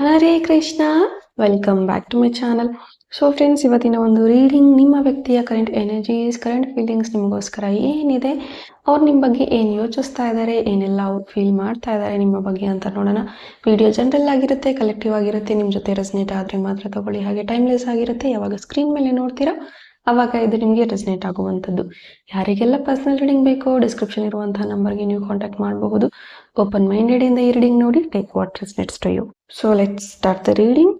Hare Krishna, welcome back to my channel. So friends, ಇವತ್ತಿನ ಒಂದು reading ನಿಮ್ಮ ವ್ಯಕ್ತಿಯ ಕರೆಂಟ್ ಎನರ್ಜೀಸ್, ಕರೆಂಟ್ ಫೀಲಿಂಗ್ಸ್ ನಿಮಗೋಸ್ಕರ ಏನಿದೆ, ಅವ್ರು ನಿಮ್ಮ ಬಗ್ಗೆ ಏನು ಯೋಚಿಸ್ತಾ ಇದ್ದಾರೆ, ಏನೆಲ್ಲ ಅವ್ರು ಫೀಲ್ ಮಾಡ್ತಾ ಇದ್ದಾರೆ ನಿಮ್ಮ ಬಗ್ಗೆ ಅಂತ ನೋಡೋಣ. ವಿಡಿಯೋ ಜನರಲ್ ಆಗಿರುತ್ತೆ, ಕಲೆಕ್ಟಿವ್ ಆಗಿರುತ್ತೆ, ನಿಮ್ಮ ಜೊತೆ ರೆಸನೇಟ್ ಆದರೆ ಮಾತ್ರ ತಗೊಳ್ಳಿ. ಹಾಗೆ ಟೈಮ್ಲೆಸ್ ಆಗಿರುತ್ತೆ. ಯಾವಾಗ ಸ್ಕ್ರೀನ್ ಮೇಲೆ ನೋಡ್ತೀರಾ ಆವಾಗ ಇದು ನಿಮಗೆ ರೆಸನೇಟ್ ಆಗುವಂಥದ್ದು. ಯಾರಿಗೆಲ್ಲ ಪರ್ಸನಲ್ ರೀಡಿಂಗ್ ಬೇಕೋ ಡಿಸ್ಕ್ರಿಪ್ಷನ್ ಇರುವಂತಹ ನಂಬರ್ಗೆ ನೀವು ಕಾಂಟ್ಯಾಕ್ಟ್ ಮಾಡಬಹುದು. ಓಪನ್ ಮೈಂಡೆಡ್ ಇಂದ ಈ ರೀಡಿಂಗ್ ನೋಡಿ, take what resonates to you. So let's start the reading.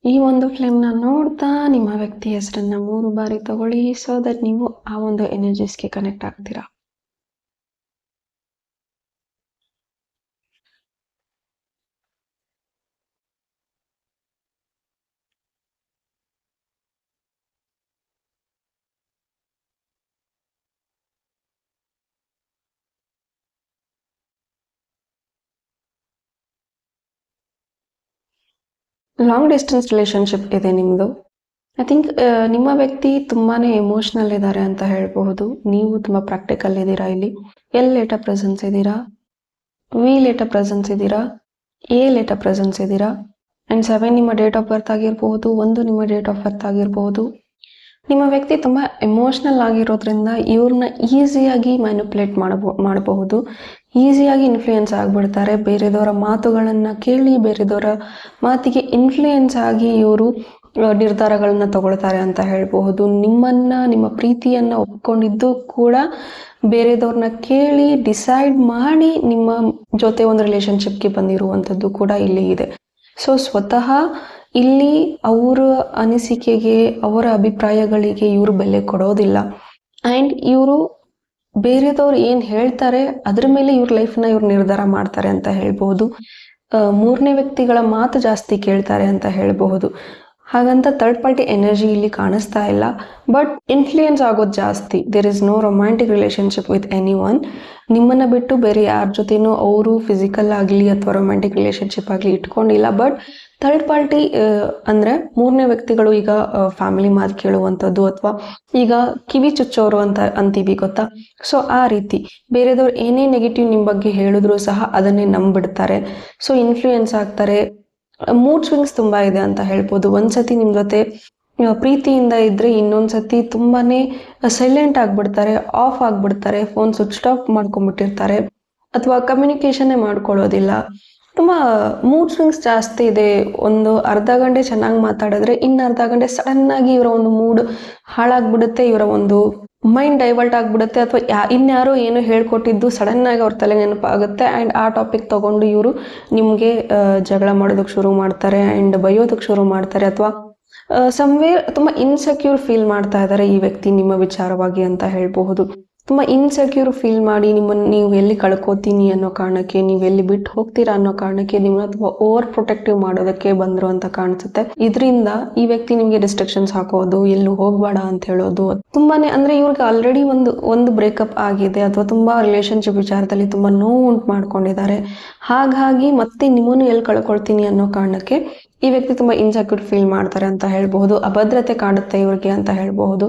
ಈ ಒಂದು ಫ್ಲೇಮ್ನ ನೋಡ್ತಾ ನಿಮ್ಮ ವ್ಯಕ್ತಿ ಹೆಸರನ್ನ 3 ಬಾರಿ ತಗೊಳ್ಳಿ, ಸೊ ದಟ್ ನೀವು ಆ ಒಂದು ಎನರ್ಜೀಸ್ಗೆ ಕನೆಕ್ಟ್ ಆಗ್ತೀರಾ. ಲಾಂಗ್ ಡಿಸ್ಟೆನ್ಸ್ ರಿಲೇಶನ್ಶಿಪ್ ಇದೆ ನಿಮ್ಮದು. ಐ ಥಿಂಕ್ ನಿಮ್ಮ ವ್ಯಕ್ತಿ ತುಂಬಾನೇ ಎಮೋಷ್ನಲ್ ಇದ್ದಾರೆ ಅಂತ ಹೇಳಬಹುದು. ನೀವು ತುಂಬ ಪ್ರಾಕ್ಟಿಕಲ್ ಇದ್ದೀರಾ. ಇಲ್ಲಿ ಎಲ್ ಲೇಟ ಪ್ರೆಸೆನ್ಸ್ ಇದ್ದೀರಾ, ವಿ ಲೇಟ ಪ್ರೆಸೆನ್ಸ್ ಇದ್ದೀರಾ, ಎ ಲೇಟ ಪ್ರೆಸೆನ್ಸ್ ಇದ್ದೀರಾ, ಆ್ಯಂಡ್ 7 ನಿಮ್ಮ ಡೇಟ್ ಆಫ್ ಬರ್ತ್ ಆಗಿರ್ಬಹುದು, 1 ನಿಮ್ಮ ಡೇಟ್ ಆಫ್ ಬರ್ತ್ ಆಗಿರ್ಬಹುದು. ನಿಮ್ಮ ವ್ಯಕ್ತಿ ತುಂಬ ಎಮೋಷ್ನಲ್ ಆಗಿರೋದ್ರಿಂದ ಇವ್ರನ್ನ ಈಸಿಯಾಗಿ ಮ್ಯಾನಿಪುಲೇಟ್ ಮಾಡಬಹುದು, ಈಸಿಯಾಗಿ ಇನ್ಫ್ಲೂಯೆನ್ಸ್ ಆಗಿಬಿಡ್ತಾರೆ. ಬೇರೆದವರ ಮಾತುಗಳನ್ನು ಕೇಳಿ, ಬೇರೆದವರ ಮಾತಿಗೆ ಇನ್ಫ್ಲೂಯೆನ್ಸ್ ಆಗಿ ಇವರು ನಿರ್ಧಾರಗಳನ್ನ ತಗೊಳ್ತಾರೆ ಅಂತ ಹೇಳಬಹುದು. ನಿಮ್ಮ ಪ್ರೀತಿಯನ್ನು ಒಪ್ಕೊಂಡಿದ್ದು ಕೂಡ ಬೇರೆದವ್ರನ್ನ ಕೇಳಿ ಡಿಸೈಡ್ ಮಾಡಿ ನಿಮ್ಮ ಜೊತೆ ಒಂದು ರಿಲೇಶನ್ಶಿಪ್ಗೆ ಬಂದಿರುವಂಥದ್ದು ಕೂಡ ಇಲ್ಲಿ ಇದೆ. ಸೊ ಸ್ವತಃ ಇಲ್ಲಿ ಅವರ ಅನಿಸಿಕೆಗೆ, ಅವರ ಅಭಿಪ್ರಾಯಗಳಿಗೆ ಇವರು ಬೆಲೆ ಕೊಡೋದಿಲ್ಲ. ಆ್ಯಂಡ್ ಇವರು ಬೇರೆದವ್ರು ಏನು ಹೇಳ್ತಾರೆ ಅದ್ರ ಮೇಲೆ ಇವ್ರ ಲೈಫ್ನ ಇವ್ರು ನಿರ್ಧಾರ ಮಾಡ್ತಾರೆ ಅಂತ ಹೇಳ್ಬಹುದು. 3ನೇ ವ್ಯಕ್ತಿಗಳ ಮಾತು ಜಾಸ್ತಿ ಕೇಳ್ತಾರೆ ಅಂತ ಹೇಳಬಹುದು. ಹಾಗಂತ ಥರ್ಡ್ ಪಾರ್ಟಿ ಎನರ್ಜಿ ಇಲ್ಲಿ ಕಾಣಿಸ್ತಾ ಇಲ್ಲ, ಬಟ್ ಇನ್ಫ್ಲೂಯೆನ್ಸ್ ಆಗೋದು ಜಾಸ್ತಿ. There is no romantic relationship with anyone. ನಿಮ್ಮನ್ನು ಬಿಟ್ಟು ಬೇರೆ ಯಾರ ಜೊತೆನೂ ಅವರು ಫಿಸಿಕಲ್ ಆಗಲಿ ಅಥವಾ ರೊಮ್ಯಾಂಟಿಕ್ ರಿಲೇಶನ್ಶಿಪ್ ಆಗಲಿ ಇಟ್ಕೊಂಡಿಲ್ಲ. ಬಟ್ ಥರ್ಡ್ ಪಾರ್ಟಿ ಅಂದರೆ 3ನೇ ವ್ಯಕ್ತಿಗಳು ಈಗ ಫ್ಯಾಮಿಲಿ ಮಾತು ಕೇಳುವಂಥದ್ದು, ಅಥವಾ ಈಗ ಕಿವಿ ಚುಚ್ಚೋರು ಅಂತೀವಿ ಗೊತ್ತಾ. ಸೊ ಆ ರೀತಿ ಬೇರೆದವ್ರು ಏನೇ ನೆಗೆಟಿವ್ ನಿಮ್ಮ ಬಗ್ಗೆ ಹೇಳಿದ್ರು ಸಹ ಅದನ್ನೇ ನಂಬಿಡ್ತಾರೆ. ಸೊ ಇನ್ಫ್ಲೂಯೆನ್ಸ್ ಆಗ್ತಾರೆ. ಮೂಡ್ ಸ್ವಿಂಗ್ಸ್ ತುಂಬ ಇದೆ ಅಂತ ಹೇಳ್ಬೋದು. ಒಂದ್ಸತಿ ನಿಮ್ಮ ಜೊತೆ ಪ್ರೀತಿಯಿಂದ ಇದ್ರೆ ಇನ್ನೊಂದ್ಸತಿ ತುಂಬಾನೇ ಸೈಲೆಂಟ್ ಆಗಿಬಿಡ್ತಾರೆ, ಆಫ್ ಆಗಿಬಿಡ್ತಾರೆ, ಫೋನ್ ಸ್ವಿಚ್ ಆಫ್ ಮಾಡ್ಕೊಂಡ್ಬಿಟ್ಟಿರ್ತಾರೆ, ಅಥವಾ ಕಮ್ಯುನಿಕೇಶನ್ನೇ ಮಾಡ್ಕೊಳ್ಳೋದಿಲ್ಲ. ತುಂಬ ಮೂಡ್ ಸ್ವಿಂಗ್ಸ್ ಜಾಸ್ತಿ ಇದೆ. ಒಂದು ಅರ್ಧ ಗಂಟೆ ಚೆನ್ನಾಗಿ ಮಾತಾಡಿದ್ರೆ ಅರ್ಧ ಗಂಟೆ ಸಡನ್ನಾಗಿ ಇವರ ಒಂದು ಮೂಡ್ ಹಾಳಾಗ್ಬಿಡುತ್ತೆ, ಇವರ ಒಂದು ಮೈಂಡ್ ಡೈವರ್ಟ್ ಆಗಿಬಿಡುತ್ತೆ, ಅಥವಾ ಇನ್ಯಾರೋ ಏನೋ ಹೇಳ್ಕೊಟ್ಟಿದ್ದು ಸಡನ್ನಾಗಿ ಅವ್ರ ತಲೆ ನೆನಪಾಗುತ್ತೆ. ಆ್ಯಂಡ್ ಆ ಟಾಪಿಕ್ ತೊಗೊಂಡು ಇವರು ನಿಮಗೆ ಜಗಳ ಮಾಡೋದಕ್ಕೆ ಶುರು ಮಾಡ್ತಾರೆ, ಆ್ಯಂಡ್ ಬೈಯೋದಕ್ಕೆ ಶುರು ಮಾಡ್ತಾರೆ, ಅಥವಾ ಸಮ್ವೇರ್ ತುಂಬ ಇನ್ಸೆಕ್ಯೂರ್ ಫೀಲ್ ಮಾಡ್ತಾ ಇದ್ದಾರೆ ಈ ವ್ಯಕ್ತಿ ನಿಮ್ಮ ವಿಚಾರವಾಗಿ ಅಂತ ಹೇಳಬಹುದು. ತುಂಬ ಇನ್ಸೆಕ್ಯೂರ್ ಫೀಲ್ ಮಾಡಿ ನೀವು ಎಲ್ಲಿ ಕಳ್ಕೊತೀನಿ ಅನ್ನೋ ಕಾರಣಕ್ಕೆ, ನೀವು ಎಲ್ಲಿ ಬಿಟ್ಟು ಹೋಗ್ತೀರಾ ಅನ್ನೋ ಕಾರಣಕ್ಕೆ ನಿಮ್ಮನ್ನ ತುಂಬ ಓವರ್ ಪ್ರೊಟೆಕ್ಟಿವ್ ಮಾಡೋದಕ್ಕೆ ಬಂದರು ಅಂತ ಕಾಣಿಸುತ್ತೆ. ಇದರಿಂದ ಈ ವ್ಯಕ್ತಿ ನಿಮಗೆ ರಿಸ್ಟ್ರಿಕ್ಷನ್ಸ್ ಹಾಕೋದು, ಎಲ್ಲೂ ಹೋಗ್ಬೇಡ ಅಂತ ಹೇಳೋದು, ತುಂಬಾನೇ ಅಂದರೆ ಇವ್ರಿಗೆ ಆಲ್ರೆಡಿ ಒಂದು ಬ್ರೇಕಪ್ ಆಗಿದೆ, ಅಥವಾ ತುಂಬ ರಿಲೇಶನ್ಶಿಪ್ ವಿಚಾರದಲ್ಲಿ ತುಂಬ ನೋವು ಉಂಟು ಮಾಡ್ಕೊಂಡಿದ್ದಾರೆ. ಹಾಗಾಗಿ ಮತ್ತೆ ನಿಮ್ಮನ್ನು ಎಲ್ಲಿ ಕಳ್ಕೊಳ್ತೀನಿ ಅನ್ನೋ ಕಾರಣಕ್ಕೆ ಈ ವ್ಯಕ್ತಿ ತುಂಬ ಇನ್ಸೆಕ್ಯೂರ್ ಫೀಲ್ ಮಾಡ್ತಾರೆ ಅಂತ ಹೇಳ್ಬಹುದು. ಅಭದ್ರತೆ ಕಾಡುತ್ತೆ ಇವ್ರಿಗೆ ಅಂತ ಹೇಳ್ಬಹುದು.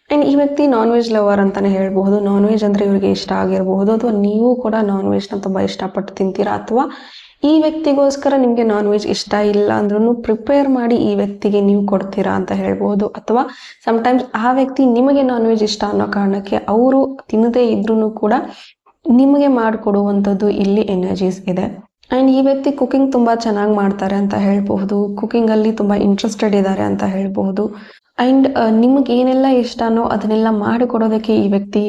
ಆ್ಯಂಡ್ ಈ ವ್ಯಕ್ತಿ ನಾನ್ ವೆಜ್ ಲವರ್ ಅಂತಾನೆ ಹೇಳ್ಬಹುದು. ನಾನ್ ವೆಜ್ ಅಂದರೆ ಇವ್ರಿಗೆ ಇಷ್ಟ ಆಗಿರಬಹುದು, ಅಥವಾ ನೀವು ಕೂಡ ನಾನ್ ವೆಜ್ನ ತುಂಬ ಇಷ್ಟಪಟ್ಟು ತಿಂತೀರಾ, ಅಥವಾ ಈ ವ್ಯಕ್ತಿಗೋಸ್ಕರ ನಿಮಗೆ ನಾನ್ ವೆಜ್ ಇಷ್ಟ ಇಲ್ಲ ಅಂದ್ರೂ ಪ್ರಿಪೇರ್ ಮಾಡಿ ಈ ವ್ಯಕ್ತಿಗೆ ನೀವು ಕೊಡ್ತೀರಾ ಅಂತ ಹೇಳ್ಬೋದು. ಅಥವಾ ಸಮ್ಟೈಮ್ಸ್ ಆ ವ್ಯಕ್ತಿ ನಿಮಗೆ ನಾನ್ ವೆಜ್ ಇಷ್ಟ ಅನ್ನೋ ಕಾರಣಕ್ಕೆ ಅವರು ತಿನ್ನದೇ ಇದ್ರೂ ಕೂಡ ನಿಮಗೆ ಮಾಡಿಕೊಡುವಂಥದ್ದು ಇಲ್ಲಿ ಎನರ್ಜೀಸ್ ಇದೆ. ಆ್ಯಂಡ್ ಈ ವ್ಯಕ್ತಿ ಕುಕಿಂಗ್ ತುಂಬ ಚೆನ್ನಾಗಿ ಮಾಡ್ತಾರೆ ಅಂತ ಹೇಳ್ಬಹುದು. ಕುಕಿಂಗಲ್ಲಿ ತುಂಬ ಇಂಟ್ರೆಸ್ಟೆಡ್ ಇದ್ದಾರೆ ಅಂತ ಹೇಳ್ಬಹುದು. ಆ್ಯಂಡ್ ನಿಮಗೆ ಏನೆಲ್ಲ ಇಷ್ಟನೋ ಅದನ್ನೆಲ್ಲ ಮಾಡಿಕೊಡೋದಕ್ಕೆ ಈ ವ್ಯಕ್ತಿ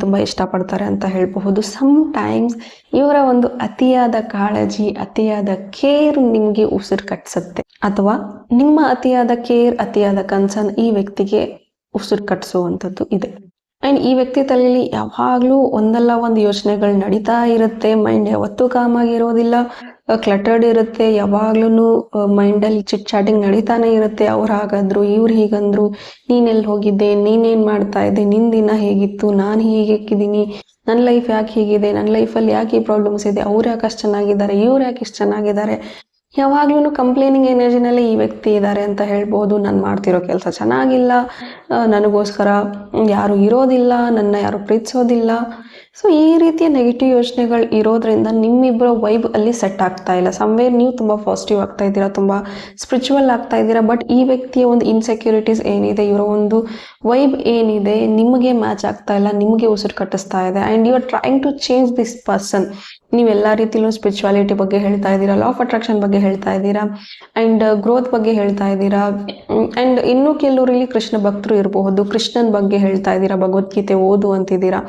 ತುಂಬ ಇಷ್ಟಪಡ್ತಾರೆ ಅಂತ ಹೇಳಬಹುದು. ಸಮ್ಟೈಮ್ಸ್ ಇವರ ಒಂದು ಅತಿಯಾದ ಕಾಳಜಿ, ಅತಿಯಾದ ಕೇರ್ ನಿಮಗೆ ಉಸಿರು ಕಟ್ಟಿಸುತ್ತೆ, ಅಥವಾ ನಿಮ್ಮ ಅತಿಯಾದ ಕೇರ್, ಅತಿಯಾದ ಕನ್ಸರ್ನ್ ಈ ವ್ಯಕ್ತಿಗೆ ಉಸಿರು ಕಟ್ಟಿಸುವಂಥದ್ದು ಇದೆ. ಆ್ಯಂಡ್ ಈ ವ್ಯಕ್ತಿ ತಲೆಯಲ್ಲಿ ಯಾವಾಗಲೂ ಒಂದಲ್ಲ ಒಂದು ಯೋಚನೆಗಳು ನಡೀತಾ ಇರುತ್ತೆ. ಮೈಂಡ್ ಯಾವತ್ತೂ ಕಾಮಾಗಿರೋದಿಲ್ಲ, ಕ್ಲಟರ್ಡ್ ಇರುತ್ತೆ. ಯಾವಾಗ್ಲೂ ಮೈಂಡಲ್ಲಿ ಚಿಟ್ ಚಾಟಿಂಗ್ ನಡೀತಾನೆ ಇರುತ್ತೆ. ಅವ್ರು ಹಾಗಂದ್ರು, ಇವ್ರು ಹೀಗಂದ್ರು, ನೀನೆಲ್ಲಿ ಹೋಗಿದ್ದೆ, ನೀನೇನು ಮಾಡ್ತಾ ಇದ್ದೆ, ನಿನ್ನ ದಿನ ಹೇಗಿತ್ತು, ನಾನು ಹೀಗಿದ್ದೀನಿ, ನನ್ನ ಲೈಫ್ ಯಾಕೆ ಹೀಗಿದೆ, ನನ್ನ ಲೈಫಲ್ಲಿ ಯಾಕೆ ಈ ಪ್ರಾಬ್ಲಮ್ಸ್ ಇದೆ, ಅವ್ರು ಯಾಕೆ ಅಷ್ಟು ಚೆನ್ನಾಗಿದ್ದಾರೆ, ಇವ್ರು ಯಾಕೆ ಇಷ್ಟು ಚೆನ್ನಾಗಿದ್ದಾರೆ, ಯಾವಾಗ್ಲೂ ಕಂಪ್ಲೇನಿಂಗ್ ಎನರ್ಜಿನಲ್ಲಿ ಈ ವ್ಯಕ್ತಿ ಇದ್ದಾರೆ ಅಂತ ಹೇಳ್ಬೋದು. ನಾನು ಮಾಡ್ತಿರೋ ಕೆಲಸ ಚೆನ್ನಾಗಿಲ್ಲ, ನನಗೋಸ್ಕರ ಯಾರು ಇರೋದಿಲ್ಲ, ನನ್ನ ಯಾರು ಪ್ರೀತಿಸೋದಿಲ್ಲ. ಸೊ ಈ ರೀತಿಯ ನೆಗೆಟಿವ್ ಯೋಚನೆಗಳು ಇರೋದ್ರಿಂದ ನಿಮ್ಮಿಬ್ಬರ ವೈಬ್ ಅಲ್ಲಿ ಸೆಟ್ ಆಗ್ತಾ ಇಲ್ಲ. ಸಮ್ವೇರ್ ನೀವು ತುಂಬ ಪಾಸಿಟಿವ್ ಆಗ್ತಾ ಇದ್ದೀರಾ, ತುಂಬ ಸ್ಪಿರಿಚುವಲ್ ಆಗ್ತಾ ಇದ್ದೀರಾ, ಬಟ್ ಈ ವ್ಯಕ್ತಿಯ ಒಂದು ಇನ್ಸೆಕ್ಯೂರಿಟೀಸ್ ಏನಿದೆ, ಇವರ ಒಂದು ವೈಬ್ ಏನಿದೆ ನಿಮಗೆ ಮ್ಯಾಚ್ ಆಗ್ತಾ ಇಲ್ಲ, ನಿಮಗೆ ಉಸಿರು ಕಟ್ಟಿಸ್ತಾ ಇದೆ. And you are trying to change this person. ನೀವೆಲ್ಲ ರೀತಿಯಲ್ಲೂ ಸ್ಪಿರಿಚುವಾಲಿಟಿ ಬಗ್ಗೆ ಹೇಳ್ತಾ ಇದ್ದೀರಾ, ಲಾ ಆಫ್ ಅಟ್ರಾಕ್ಷನ್ ಬಗ್ಗೆ ಹೇಳ್ತಾ ಇದ್ದೀರಾ, ಆ್ಯಂಡ್ ಗ್ರೋತ್ ಬಗ್ಗೆ ಹೇಳ್ತಾ ಇದ್ದೀರಾ, ಆ್ಯಂಡ್ ಇನ್ನೂ ಕೆಲವರಲ್ಲಿ ಕೃಷ್ಣ ಭಕ್ತರು ಇರಬಹುದು, ಕೃಷ್ಣನ ಬಗ್ಗೆ ಹೇಳ್ತಾ ಇದ್ದೀರಾ, ಭಗವದ್ಗೀತೆ ಓದು ಅಂತಿದ್ದೀರಾ.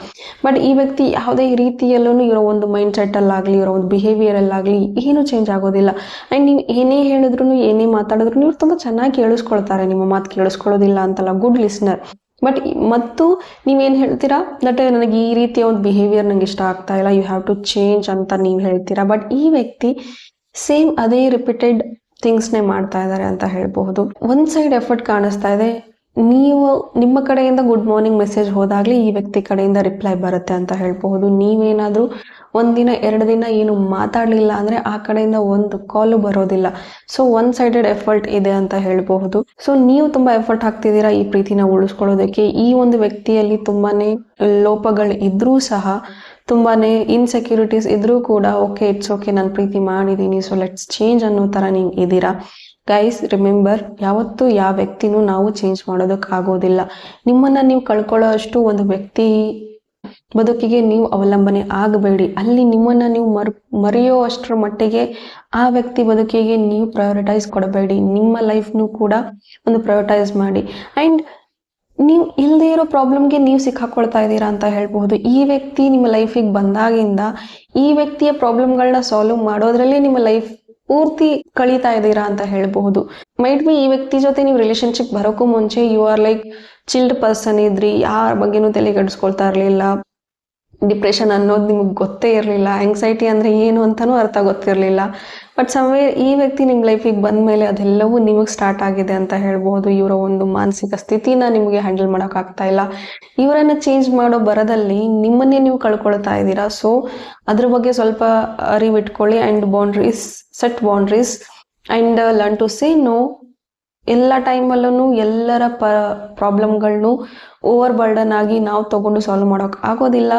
ಬಟ್ ಈ ವ್ಯಕ್ತಿ ಯಾವುದೇ ರೀತಿಯಲ್ಲೂ ಇರೋ ಒಂದು ಮೈಂಡ್ ಸೆಟ್ಟಲ್ಲಾಗಲಿ, ಇರೋ ಒಂದು ಬಿಹೇವಿಯರಲ್ಲಾಗಲಿ ಏನೂ ಚೇಂಜ್ ಆಗೋದಿಲ್ಲ. ಆ್ಯಂಡ್ ನೀವು ಏನೇ ಹೇಳಿದ್ರು, ಏನೇ ಮಾತಾಡಿದ್ರು ಇವ್ರು ತುಂಬ ಚೆನ್ನಾಗಿ ಕೇಳಿಸ್ಕೊಳ್ತಾರೆ, ನಿಮ್ಮ ಮಾತು ಕೇಳಿಸ್ಕೊಳ್ಳೋದಿಲ್ಲ ಅಂತಲ್ಲ, ಗುಡ್ ಲಿಸ್ನರ್. ಬಟ್ ಮತ್ತು ನೀವೇನು ಹೇಳ್ತೀರಾ, ದಟ್ ನನಗೆ ಈ ರೀತಿಯ ಒಂದು ಬಿಹೇವಿಯರ್ ನಂಗೆ ಇಷ್ಟ ಆಗ್ತಾ ಇಲ್ಲ, ಯು ಹ್ಯಾವ್ ಟು ಚೇಂಜ್ ಅಂತ ನೀವು ಹೇಳ್ತೀರಾ. ಬಟ್ ಈ ವ್ಯಕ್ತಿ ಸೇಮ್ ಅದೇ ರಿಪೀಟೆಡ್ ಥಿಂಗ್ಸ್ನೇ ಮಾಡ್ತಾ ಇದ್ದಾರೆ ಅಂತ ಹೇಳಬಹುದು. ಒಂದು ಸೈಡ್ ಎಫರ್ಟ್ ಕಾಣಿಸ್ತಾ ಇದೆ, ನೀವು ನಿಮ್ಮ ಕಡೆಯಿಂದ ಗುಡ್ ಮಾರ್ನಿಂಗ್ ಮೆಸೇಜ್ ಹೋದಾಗಲೇ ಈ ವ್ಯಕ್ತಿ ಕಡೆಯಿಂದ ರಿಪ್ಲೈ ಬರುತ್ತೆ ಅಂತ ಹೇಳ್ಬಹುದು. ನೀವೇನಾದರೂ ಒಂದಿನ 2 ದಿನ ಏನು ಮಾತಾಡಲಿಲ್ಲ ಅಂದರೆ ಆ ಕಡೆಯಿಂದ ಒಂದು ಕಾಲು ಬರೋದಿಲ್ಲ. ಸೊ ಒನ್ ಸೈಡೆಡ್ ಎಫರ್ಟ್ ಇದೆ ಅಂತ ಹೇಳಬಹುದು. ಸೊ ನೀವು ತುಂಬ ಎಫರ್ಟ್ ಹಾಕ್ತಿದ್ದೀರಾ ಈ ಪ್ರೀತಿನ ಉಳಿಸ್ಕೊಳ್ಳೋದಕ್ಕೆ. ಈ ಒಂದು ವ್ಯಕ್ತಿಯಲ್ಲಿ ತುಂಬಾ ಲೋಪಗಳು ಇದ್ರೂ ಸಹ, ತುಂಬಾ ಇನ್ಸೆಕ್ಯೂರಿಟೀಸ್ ಇದ್ರೂ ಕೂಡ ಓಕೆ ಇಟ್ಸ್ ಓಕೆ, ನಾನು ಪ್ರೀತಿ ಮಾಡಿದ್ದೀನಿ, ಸೊ ಲೆಟ್ಸ್ ಚೇಂಜ್ ಅನ್ನೋ ಥರ ನೀವು ಇದ್ದೀರಾ. ಗೈಸ್ ರಿಮೆಂಬರ್, ಯಾವತ್ತೂ ಯಾವ ವ್ಯಕ್ತಿನೂ ನಾವು ಚೇಂಜ್ ಮಾಡೋದಕ್ಕಾಗೋದಿಲ್ಲ. ನಿಮ್ಮನ್ನು ನೀವು ಕಳ್ಕೊಳ್ಳೋ ಅಷ್ಟು ಒಂದು ವ್ಯಕ್ತಿ ಬದುಕಿಗೆ ನೀವು ಅವಲಂಬನೆ ಆಗಬೇಡಿ. ಅಲ್ಲಿ ನಿಮ್ಮನ್ನು ನೀವು ಮರೆಯೋ ಅಷ್ಟರ ಮಟ್ಟಿಗೆ ಆ ವ್ಯಕ್ತಿ ಬದುಕಿಗೆ ನೀವು ಪ್ರಯಾರಿಟೈಸ್ ಕೊಡಬೇಡಿ. ನಿಮ್ಮ ಲೈಫ್ನು ಕೂಡ ಒಂದು ಪ್ರಯಾರಿಟೈಸ್ ಮಾಡಿ. ಆ್ಯಂಡ್ ನೀವು ಇಲ್ಲದೆ ಇರೋ ಪ್ರಾಬ್ಲಮ್ಗೆ ನೀವು ಸಿಕ್ಕಾಕೊಳ್ತಾ ಇದ್ದೀರಾ ಅಂತ ಹೇಳ್ಬಹುದು. ಈ ವ್ಯಕ್ತಿ ನಿಮ್ಮ ಲೈಫಿಗೆ ಬಂದಾಗಿಂದ ಈ ವ್ಯಕ್ತಿಯ ಪ್ರಾಬ್ಲಮ್ಗಳನ್ನ ಸಾಲ್ವ್ ಮಾಡೋದ್ರಲ್ಲಿ ನಿಮ್ಮ ಲೈಫ್ ಪೂರ್ತಿ ಕಳೀತಾ ಇದ್ದೀರಾ ಅಂತ ಹೇಳಬಹುದು. ಮೈಟ್ ಬಿ ಈ ವ್ಯಕ್ತಿ ಜೊತೆ ನೀವು ರಿಲೇಶನ್ಶಿಪ್ ಬರೋಕ್ಕೂ ಮುಂಚೆ you are like chilled person ಇದ್ರಿ, ಯಾರ ಬಗ್ಗೆನೂ ತಲೆಗೆಡಿಸ್ಕೊಳ್ತಾ ಇರಲಿಲ್ಲ, ಡಿಪ್ರೆಷನ್ ಅನ್ನೋದು ನಿಮಗೆ ಗೊತ್ತೇ ಇರಲಿಲ್ಲ, ಆಂಗ್ಸೈಟಿ ಅಂದರೆ ಏನು ಅಂತಲೂ ಅರ್ಥ ಗೊತ್ತಿರಲಿಲ್ಲ. ಬಟ್ ಸಮ್ವೇರ್ ಈ ವ್ಯಕ್ತಿ ನಿಮ್ಮ ಲೈಫಿಗೆ ಬಂದ ಮೇಲೆ ಅದೆಲ್ಲವೂ ನಿಮಗೆ ಸ್ಟಾರ್ಟ್ ಆಗಿದೆ ಅಂತ ಹೇಳ್ಬೋದು. ಇವರ ಒಂದು ಮಾನಸಿಕ ಸ್ಥಿತಿನ ನಿಮಗೆ ಹ್ಯಾಂಡಲ್ ಮಾಡೋಕ್ಕಾಗ್ತಾ ಇಲ್ಲ, ಇವರನ್ನು ಚೇಂಜ್ ಮಾಡೋ ಬರದಲ್ಲಿ ನಿಮ್ಮನ್ನೇ ನೀವು ಕಳ್ಕೊಳ್ತಾ ಇದ್ದೀರಾ. ಸೊ ಅದ್ರ ಬಗ್ಗೆ ಸ್ವಲ್ಪ ಅರಿವಿಟ್ಕೊಳ್ಳಿ and boundaries, set boundaries and learn to say no. ಎಲ್ಲ ಟೈಮಲ್ಲೂ ಎಲ್ಲರ ಪ್ರಾಬ್ಲಮ್ಗಳನ್ನು ಓವರ್ ಬರ್ಡನ್ ಆಗಿ ನಾವು ತೊಗೊಂಡು ಸಾಲ್ವ್ ಮಾಡೋಕೆ ಆಗೋದಿಲ್ಲ.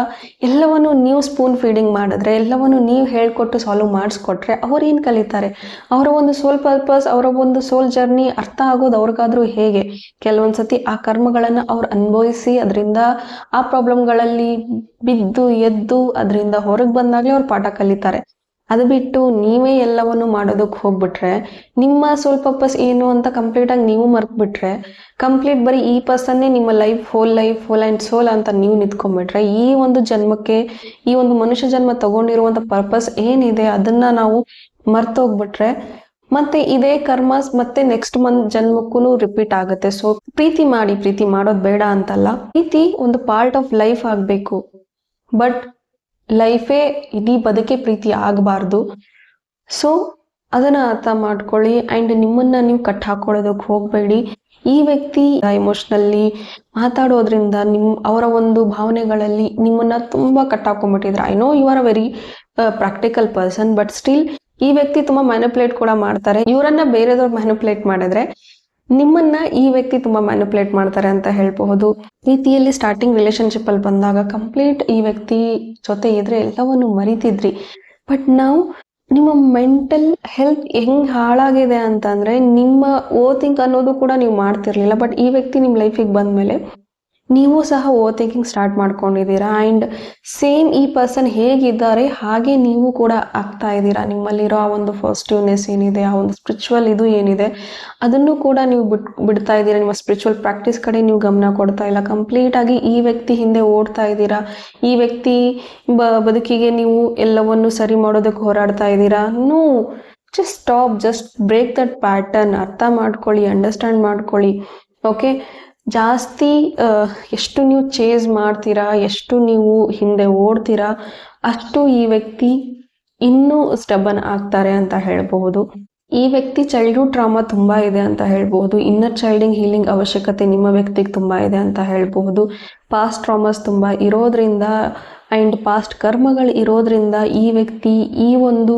ಎಲ್ಲವನ್ನು ನೀವು ಸ್ಪೂನ್ ಫೀಡಿಂಗ್ ಮಾಡಿದ್ರೆ, ಎಲ್ಲವನ್ನು ನೀವು ಹೇಳ್ಕೊಟ್ಟು ಸಾಲ್ವ್ ಮಾಡಿಸ್ಕೊಟ್ರೆ ಅವ್ರೇನು ಕಲಿತಾರೆ? ಅವರ ಒಂದು ಸೋಲ್ ಪರ್ಪಸ್, ಅವರ ಒಂದು ಸೋಲ್ ಜರ್ನಿ ಅರ್ಥ ಆಗೋದು ಅವ್ರಿಗಾದ್ರೂ ಹೇಗೆ? ಕೆಲವೊಂದು ಸತಿ ಆ ಕರ್ಮಗಳನ್ನು ಅವ್ರು ಅನುಭವಿಸಿ ಅದರಿಂದ ಆ ಪ್ರಾಬ್ಲಮ್ಗಳಲ್ಲಿ ಬಿದ್ದು ಎದ್ದು ಅದರಿಂದ ಹೊರಗೆ ಬಂದಾಗಲೇ ಅವ್ರು ಪಾಠ ಕಲಿತಾರೆ. ಅದು ಬಿಟ್ಟು ನೀವೇ ಎಲ್ಲವನ್ನು ಮಾಡೋದಕ್ಕೆ ಹೋಗ್ಬಿಟ್ರೆ, ನಿಮ್ಮ ಸೋಲ್ ಪರ್ಪಸ್ ಏನು ಅಂತ ಕಂಪ್ಲೀಟಾಗಿ ನೀವು ಮರ್ತ್ಬಿಟ್ರೆ, ಕಂಪ್ಲೀಟ್ ಬರೀ ಈ ಪರ್ಸನ್ನೇ ನಿಮ್ಮ ಲೈಫ್ ಹೋಲ್ ಆ್ಯಂಡ್ ಸೋಲ್ ಅಂತ ನೀವು ನಿಂತ್ಕೊಂಡ್ಬಿಟ್ರೆ, ಈ ಒಂದು ಜನ್ಮಕ್ಕೆ, ಈ ಒಂದು ಮನುಷ್ಯ ಜನ್ಮ ತಗೊಂಡಿರುವಂಥ ಪರ್ಪಸ್ ಏನಿದೆ ಅದನ್ನು ನಾವು ಮರ್ತೋಗ್ಬಿಟ್ರೆ ಮತ್ತೆ ಇದೇ ಕರ್ಮಸ್ ಮತ್ತೆ ನೆಕ್ಸ್ಟ್ ಜನ್ಮಕ್ಕೂ ರಿಪೀಟ್ ಆಗುತ್ತೆ. ಸೊ ಪ್ರೀತಿ ಮಾಡೋದು ಬೇಡ ಅಂತಲ್ಲ, ಪ್ರೀತಿ ಒಂದು ಪಾರ್ಟ್ ಆಫ್ ಲೈಫ್ ಆಗಬೇಕು. ಬಟ್ ಲೈಫೇ ಇಡೀ ಬದುಕೆ ಪ್ರೀತಿ ಆಗಬಾರ್ದು. ಸೊ ಅದನ್ನು ಅರ್ಥ ಮಾಡ್ಕೊಳ್ಳಿ ಆ್ಯಂಡ್ ನಿಮ್ಮನ್ನು ನೀವು ಕಟ್ ಹಾಕೊಳ್ಳೋದಕ್ಕೆ ಹೋಗಬೇಡಿ. ಈ ವ್ಯಕ್ತಿ ಎಮೋಷ್ನಲ್ಲಿ ಮಾತಾಡೋದ್ರಿಂದ ಅವರ ಒಂದು ಭಾವನೆಗಳಲ್ಲಿ ನಿಮ್ಮನ್ನು ತುಂಬ ಕಟ್ ಹಾಕೊಂಡ್ಬಿಟ್ಟಿದ್ರೆ, I know you are a very practical person, but still ಈ ವ್ಯಕ್ತಿ ತುಂಬ ಮ್ಯಾನಿಪುಲೇಟ್ ಕೂಡ ಮಾಡ್ತಾರೆ. ಇವರನ್ನ ಬೇರೆದವ್ರು ಮ್ಯಾನಿಪುಲೇಟ್ ಮಾಡಿದ್ರೆ ನಿಮ್ಮನ್ನ ಈ ವ್ಯಕ್ತಿ ತುಂಬ ಮ್ಯಾನಿಪುಲೇಟ್ ಮಾಡ್ತಾರೆ ಅಂತ ಹೇಳ್ಬಹುದು. ಪ್ರೀತಿಯಲ್ಲಿ ಸ್ಟಾರ್ಟಿಂಗ್ ರಿಲೇಶನ್ಶಿಪ್ ಅಲ್ಲಿ ಬಂದಾಗ ಕಂಪ್ಲೀಟ್ ಈ ವ್ಯಕ್ತಿ ಜೊತೆ ಇದ್ರೆ ಎಲ್ಲವನ್ನು ಮರಿತಿದ್ರಿ. ಬಟ್ ನಾವು ನಿಮ್ಮ ಮೆಂಟಲ್ ಹೆಲ್ತ್ ಹೆಂಗ್ ಹಾಳಾಗಿದೆ ಅಂತಂದ್ರೆ, ನಿಮ್ಮ ಓವರ್ ಥಿಂಕ್ ಅನ್ನೋದು ಕೂಡ ನೀವು ಮಾಡ್ತಿರ್ಲಿಲ್ಲ. ಬಟ್ ಈ ವ್ಯಕ್ತಿ ನಿಮ್ಮ ಲೈಫಿಗೆ ಬಂದ್ಮೇಲೆ ನೀವು ಸಹ ಓವರ್ ಥಿಂಕಿಂಗ್ ಸ್ಟಾರ್ಟ್ ಮಾಡ್ಕೊಂಡಿದ್ದೀರಾ. ಆ್ಯಂಡ್ ಸೇಮ್ ಈ ಪರ್ಸನ್ ಹೇಗಿದ್ದಾರೆ ಹಾಗೆ ನೀವು ಕೂಡ ಆಗ್ತಾ ಇದ್ದೀರಾ. ನಿಮ್ಮಲ್ಲಿರೋ ಆ ಒಂದು ಪಾಸಿಟಿವ್ನೆಸ್ ಏನಿದೆ, ಆ ಒಂದು ಸ್ಪಿರಿಚುವಲ್ ಇದು ಏನಿದೆ, ಅದನ್ನು ಕೂಡ ನೀವು ಬಿಡ್ತಾ ಇದ್ದೀರಾ. ನಿಮ್ಮ ಸ್ಪಿರಿಚುವಲ್ ಪ್ರಾಕ್ಟೀಸ್ ಕಡೆ ನೀವು ಗಮನ ಕೊಡ್ತಾ ಇಲ್ಲ, ಕಂಪ್ಲೀಟಾಗಿ ಈ ವ್ಯಕ್ತಿ ಹಿಂದೆ ಓಡ್ತಾ ಇದ್ದೀರಾ. ಈ ವ್ಯಕ್ತಿ ಬದುಕಿಗೆ ನೀವು ಎಲ್ಲವನ್ನು ಸರಿ ಮಾಡೋದಕ್ಕೆ ಹೋರಾಡ್ತಾ ಇದ್ದೀರಾ. No, just stop, just break that pattern. ಅರ್ಥ ಮಾಡ್ಕೊಳ್ಳಿ, ಅಂಡರ್ಸ್ಟ್ಯಾಂಡ್ ಮಾಡ್ಕೊಳ್ಳಿ. ಓಕೆ, ಜಾಸ್ತಿ ಎಷ್ಟು ನೀವು ಚೇಸ್ ಮಾಡ್ತೀರಾ, ಎಷ್ಟು ನೀವು ಹಿಂದೆ ಓಡ್ತೀರಾ, ಅಷ್ಟು ಈ ವ್ಯಕ್ತಿ ಇನ್ನೂ ಸ್ಟಬನ್ ಆಗ್ತಾರೆ ಅಂತ ಹೇಳ್ಬಹುದು. ಈ ವ್ಯಕ್ತಿ ಚೈಲ್ಡ್ಹುಡ್ ಟ್ರಾಮಾ ತುಂಬ ಇದೆ ಅಂತ ಹೇಳ್ಬಹುದು. ಇನ್ನರ್ ಚೈಲ್ಡಿಂಗ್ ಹೀಲಿಂಗ್ ಅವಶ್ಯಕತೆ ನಿಮ್ಮ ವ್ಯಕ್ತಿಗೆ ತುಂಬ ಇದೆ ಅಂತ ಹೇಳ್ಬಹುದು. ಪಾಸ್ಟ್ ಟ್ರಾಮಾಸ್ ತುಂಬ ಇರೋದ್ರಿಂದ ಆ್ಯಂಡ್ ಪಾಸ್ಟ್ ಕರ್ಮಗಳು ಇರೋದ್ರಿಂದ ಈ ವ್ಯಕ್ತಿ ಈ ಒಂದು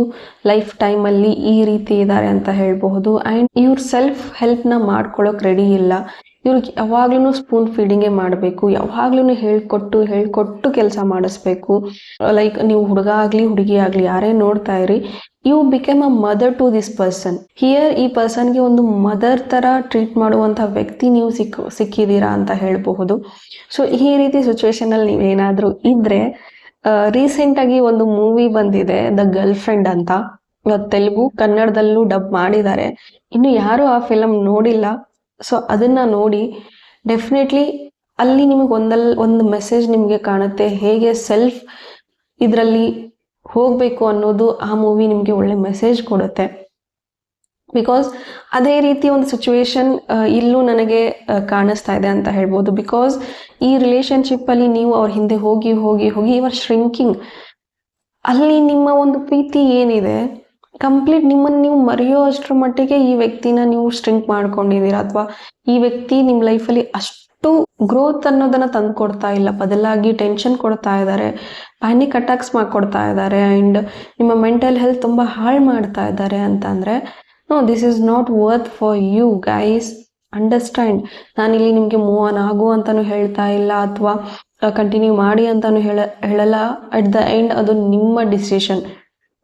ಲೈಫ್ ಟೈಮಲ್ಲಿ ಈ ರೀತಿ ಇದ್ದಾರೆ ಅಂತ ಹೇಳಬಹುದು. ಆ್ಯಂಡ್ ಇವ್ರ ಸೆಲ್ಫ್ ಹೆಲ್ಪ್ನ ಮಾಡ್ಕೊಳ್ಳೋಕೆ ರೆಡಿ ಇಲ್ಲ. ಇವ್ರಿಗೆ ಯಾವಾಗ್ಲೂ ಸ್ಪೂನ್ ಫೀಡಿಂಗೇ ಮಾಡಬೇಕು, ಯಾವಾಗ್ಲೂ ಹೇಳ್ಕೊಟ್ಟು ಕೆಲಸ ಮಾಡಿಸ್ಬೇಕು. ಲೈಕ್ ನೀವು ಹುಡುಗ ಆಗಲಿ ಹುಡುಗಿ ಆಗಲಿ ಯಾರೇ ನೋಡ್ತಾ ಇರಿ, you become a mother to this person. Here ಈ ಪರ್ಸನ್ಗೆ ಒಂದು ಮದರ್ ಥರ ಟ್ರೀಟ್ ಮಾಡುವಂಥ ವ್ಯಕ್ತಿ ನೀವು ಸಿಕ್ಕಿದ್ದೀರಾ ಅಂತ ಹೇಳಬಹುದು. ಸೊ ಈ ರೀತಿ ಸಿಚುವೇಶನಲ್ಲಿ ನೀವೇನಾದರೂ ಇದ್ದರೆ, ರೀಸೆಂಟಾಗಿ ಒಂದು ಮೂವಿ ಬಂದಿದೆ ದ ಗರ್ಲ್ ಫ್ರೆಂಡ್ ಅಂತ, ತೆಲುಗು ಕನ್ನಡದಲ್ಲೂ ಡಬ್ ಮಾಡಿದ್ದಾರೆ. ಇನ್ನು ಯಾರು ಆ ಫಿಲಮ್ ನೋಡಿಲ್ಲ, ಸೊ ಅದನ್ನು ನೋಡಿ. ಡೆಫಿನೆಟ್ಲಿ ಅಲ್ಲಿ ನಿಮಗೆ ಒಂದು ಮೆಸೇಜ್ ನಿಮಗೆ ಕಾಣುತ್ತೆ, ಹೇಗೆ ಸೆಲ್ಫ್ ಇದರಲ್ಲಿ ಹೋಗಬೇಕು ಅನ್ನೋದು ಆ ಮೂವಿ ನಿಮಗೆ ಒಳ್ಳೆ ಮೆಸೇಜ್ ಕೊಡುತ್ತೆ. ಬಿಕಾಸ್ ಅದೇ ರೀತಿ ಒಂದು ಸಿಚುವೇಶನ್ ಇಲ್ಲೂ ನನಗೆ ಕಾಣಿಸ್ತಾ ಇದೆ ಅಂತ ಹೇಳ್ಬೋದು. ಬಿಕಾಸ್ ಈ ರಿಲೇಶನ್ಶಿಪ್ಪಲ್ಲಿ ನೀವು ಅವ್ರ ಹಿಂದೆ ಹೋಗಿ ಹೋಗಿ ಹೋಗಿ ಯುವರ್ ಶ್ರಿಂಕಿಂಗ್. ಅಲ್ಲಿ ನಿಮ್ಮ ಒಂದು ಪ್ರೀತಿ ಏನಿದೆ ಕಂಪ್ಲೀಟ್ ನಿಮ್ಮನ್ನು ನೀವು ಮರೆಯೋ ಅಷ್ಟರ ಮಟ್ಟಿಗೆ ಈ ವ್ಯಕ್ತಿನ ನೀವು ಸ್ಟ್ರಿಂಕ್ ಮಾಡ್ಕೊಂಡಿದ್ದೀರಾ, ಅಥವಾ ಈ ವ್ಯಕ್ತಿ ನಿಮ್ಮ ಲೈಫಲ್ಲಿ ಅಷ್ಟು ಗ್ರೋತ್ ಅನ್ನೋದನ್ನ ತಂದು ಕೊಡ್ತಾ ಇಲ್ಲ, ಬದಲಾಗಿ ಟೆನ್ಷನ್ ಕೊಡ್ತಾ ಇದ್ದಾರೆ, ಪ್ಯಾನಿಕ್ ಅಟ್ಯಾಕ್ಸ್ ಮಾಡ್ಕೊಡ್ತಾ ಇದ್ದಾರೆ, ಆ್ಯಂಡ್ ನಿಮ್ಮ ಮೆಂಟಲ್ ಹೆಲ್ತ್ ತುಂಬ ಹಾಳು ಮಾಡ್ತಾ ಇದ್ದಾರೆ ಅಂತಂದರೆ, no, this is not worth for you guys. Understand. ನಾನಿಲ್ಲಿ ನಿಮಗೆ ಮೂವ್ ಆನ್ ಆಗು ಅಂತಲೂ ಹೇಳ್ತಾ ಇಲ್ಲ, ಅಥವಾ ಕಂಟಿನ್ಯೂ ಮಾಡಿ ಅಂತಲೂ ಹೇಳಲ್ಲ. ಅಟ್ ದ ಎಂಡ್ ಅದು ನಿಮ್ಮ ಡಿಸಿಷನ್.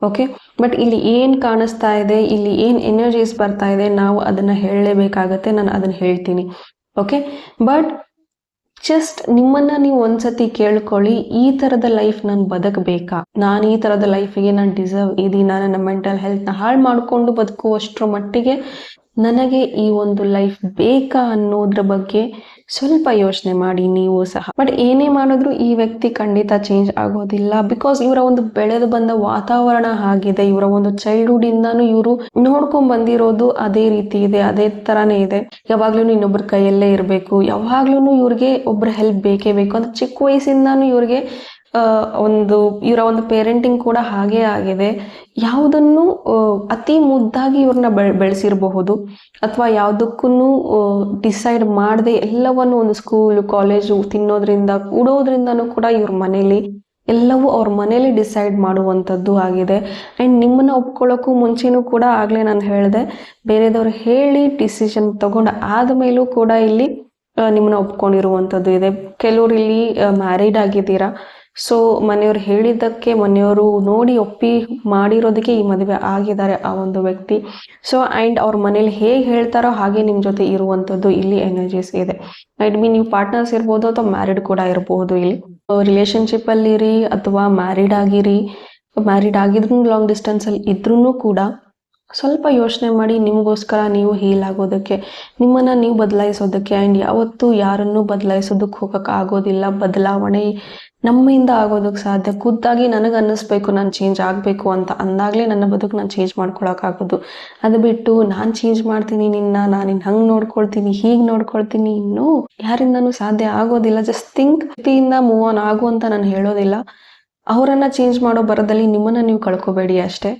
ಓಕೆ, ಬಟ್ ಇಲ್ಲಿ ಏನು ಕಾಣಿಸ್ತಾ ಇದೆ, ಇಲ್ಲಿ ಏನು ಎನರ್ಜೀಸ್ ಬರ್ತಾ ಇದೆ, ನಾವು ಅದನ್ನು ಹೇಳಲೇಬೇಕಾಗತ್ತೆ. ನಾನು ಅದನ್ನು ಹೇಳ್ತೀನಿ. ಓಕೆ, ಬಟ್ ಜಸ್ಟ್ ನಿಮ್ಮನ್ನು ನೀವು ಒಂದ್ಸತಿ ಕೇಳ್ಕೊಳ್ಳಿ, ಈ ಥರದ ಲೈಫ್ ನಾನು ಬದುಕಬೇಕಾ, ನಾನು ಈ ಥರದ ಲೈಫಿಗೆ ನಾನು ಡಿಸರ್ವ್ ಇದೀನಾ, ನನ್ನ ಮೆಂಟಲ್ ಹೆಲ್ತ್ನ ಹಾಳು ಮಾಡಿಕೊಂಡು ಬದುಕುವಷ್ಟರ ಮಟ್ಟಿಗೆ ನನಗೆ ಈ ಒಂದು ಲೈಫ್ ಬೇಕಾ ಅನ್ನೋದ್ರ ಬಗ್ಗೆ ಸ್ವಲ್ಪ ಯೋಚನೆ ಮಾಡಿ ನೀವು ಸಹ. ಬಟ್ ಏನೇ ಮಾಡಿದ್ರು ಈ ವ್ಯಕ್ತಿ ಖಂಡಿತ ಚೇಂಜ್ ಆಗೋದಿಲ್ಲ. ಬಿಕಾಸ್ ಇವರ ಒಂದು ಬೆಳೆದು ಬಂದ ವಾತಾವರಣ ಆಗಿದೆ, ಇವರ ಒಂದು ಚೈಲ್ಡ್ಹುಡ್ ಇಂದಾನು ಇವರು ನೋಡ್ಕೊಂಡ್ ಬಂದಿರೋದು ಅದೇ ರೀತಿ ಇದೆ, ಅದೇ ತರಾನೇ ಇದೆ. ಯಾವಾಗ್ಲೂ ಇನ್ನೊಬ್ಬರ ಕೈಯಲ್ಲೇ ಇರಬೇಕು, ಯಾವಾಗ್ಲೂ ಇವ್ರಿಗೆ ಒಬ್ಬರ ಹೆಲ್ಪ್ ಬೇಕೇ ಬೇಕು ಅಂತ ಚಿಕ್ಕ ವಯಸ್ಸಿಂದಾನು ಇವ್ರಿಗೆ ಇವರ ಒಂದು ಪೇರೆಂಟಿಂಗ್ ಕೂಡ ಹಾಗೇ ಆಗಿದೆ. ಯಾವುದನ್ನು ಅತಿ ಮುದ್ದಾಗಿ ಇವ್ರನ್ನ ಬೆಳೆಸಿರಬಹುದು, ಅಥವಾ ಯಾವುದಕ್ಕೂ ಡಿಸೈಡ್ ಮಾಡದೆ ಎಲ್ಲವನ್ನು ಒಂದು ಸ್ಕೂಲ್ ಕಾಲೇಜು ತಿನ್ನೋದ್ರಿಂದ ಕೂಡೋದ್ರಿಂದನೂ ಕೂಡ ಇವ್ರ ಮನೇಲಿ ಎಲ್ಲವೂ ಅವ್ರ ಮನೇಲಿ ಡಿಸೈಡ್ ಮಾಡುವಂಥದ್ದು ಆಗಿದೆ. ಆ್ಯಂಡ್ ನಿಮ್ಮನ್ನ ಒಪ್ಕೊಳ್ಳೋಕ್ಕೂ ಮುಂಚೆನೂ ಕೂಡ ಆಗಲೇ ನಾನು ಹೇಳಿದೆ, ಬೇರೆದವ್ರು ಹೇಳಿ ಡಿಸಿಷನ್ ತಗೊಂಡು ಆದಮೇಲೂ ಕೂಡ ಇಲ್ಲಿ ನಿಮ್ಮನ್ನ ಒಪ್ಕೊಂಡಿರುವಂಥದ್ದು ಇದೆ. ಕೆಲವರು ಇಲ್ಲಿ ಮ್ಯಾರಿಡ್ ಆಗಿದ್ದೀರಾ, ಸೊ ಮನೆಯವ್ರು ಹೇಳಿದ್ದಕ್ಕೆ, ಮನೆಯವರು ನೋಡಿ ಒಪ್ಪಿ ಮಾಡಿರೋದಕ್ಕೆ ಈ ಮದುವೆ ಆಗಿದ್ದಾರೆ ಆ ಒಂದು ವ್ಯಕ್ತಿ. ಸೊ ಆ್ಯಂಡ್ ಅವ್ರ ಮನೇಲಿ ಹೇಗೆ ಹೇಳ್ತಾರೋ ಹಾಗೆ ನಿಮ್ಮ ಜೊತೆ ಇರುವಂಥದ್ದು ಇಲ್ಲಿ ಎನರ್ಜೀಸ್ ಇದೆ. ಐಟ್ ಮೀನ್ ನೀವು ಪಾರ್ಟ್ನರ್ಸ್ ಇರ್ಬೋದು ಅಥವಾ ಮ್ಯಾರಿಡ್ ಕೂಡ ಇರಬಹುದು. ಇಲ್ಲಿ ರಿಲೇಶನ್ಶಿಪ್ಪಲ್ಲಿರಿ ಅಥವಾ ಮ್ಯಾರಿಡ್ ಆಗಿದ್ರೂ ಲಾಂಗ್ ಡಿಸ್ಟೆನ್ಸಲ್ಲಿ ಇದ್ರೂ ಕೂಡ ಸ್ವಲ್ಪ ಯೋಚನೆ ಮಾಡಿ, ನಿಮಗೋಸ್ಕರ ನೀವು ಹೀಲ್ ಆಗೋದಕ್ಕೆ, ನಿಮ್ಮನ್ನು ನೀವು ಬದಲಾಯಿಸೋದಕ್ಕೆ. ಆ್ಯಂಡ್ ಯಾವತ್ತೂ ಯಾರನ್ನೂ ಬದಲಾಯಿಸೋದಕ್ಕೆ ಹೋಗೋಕೆ ಆಗೋದಿಲ್ಲ. ಬದಲಾವಣೆ ನಮ್ಮಿಂದ ಆಗೋದಕ್ಕೆ ಸಾಧ್ಯ. ಖುದ್ದಾಗಿ ನನಗೆ ಅನ್ನಿಸ್ಬೇಕು ನಾನು ಚೇಂಜ್ ಆಗಬೇಕು ಅಂತ ಅಂದಾಗಲೇ ನನ್ನ ಬದುಕು ನಾನು ಚೇಂಜ್ ಮಾಡ್ಕೊಳಕ್ಕಾಗೋದು. ಅದು ಬಿಟ್ಟು ನಾನು ಚೇಂಜ್ ಮಾಡ್ತೀನಿ ನಾನು ನಿನ್ನ ಹಂಗೆ ನೋಡ್ಕೊಳ್ತೀನಿ, ಹೀಗೆ ನೋಡ್ಕೊಳ್ತೀನಿ, ಇನ್ನೂ ಯಾರಿಂದನೂ ಸಾಧ್ಯ ಆಗೋದಿಲ್ಲ. ಜಸ್ಟ್ ಥಿಂಕ್, ವ್ಯಕ್ತಿಯಿಂದ ಮೂವ್ ಆನ್ ಆಗು ಅಂತ ನಾನು ಹೇಳೋದಿಲ್ಲ. ಅವರನ್ನು ಚೇಂಜ್ ಮಾಡೋ ಬರದಲ್ಲಿ ನಿಮ್ಮನ್ನು ನೀವು ಕಳ್ಕೊಬೇಡಿ ಅಷ್ಟೇ.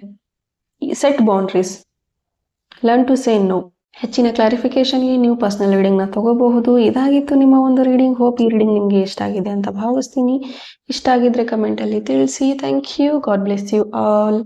Set boundaries, learn to say no. ಹೆಚ್ಚಿನ ಕ್ಲಾರಿಫಿಕೇಶನ್ಗೆ ನೀವು ಪರ್ಸನಲ್ ರೀಡಿಂಗ್ನ ತಗೋಬಹುದು. ಇದಾಗಿತ್ತು ನಿಮ್ಮ ಒಂದು ರೀಡಿಂಗ್. ಹೋಪ್ ಈ ರೀಡಿಂಗ್ ನಿಮಗೆ ಇಷ್ಟ ಆಗಿದೆ ಅಂತ ಭಾವಿಸ್ತೀನಿ. ಇಷ್ಟ ಆಗಿದ್ರೆ ಕಮೆಂಟಲ್ಲಿ ತಿಳಿಸಿ. Thank you. God bless you all.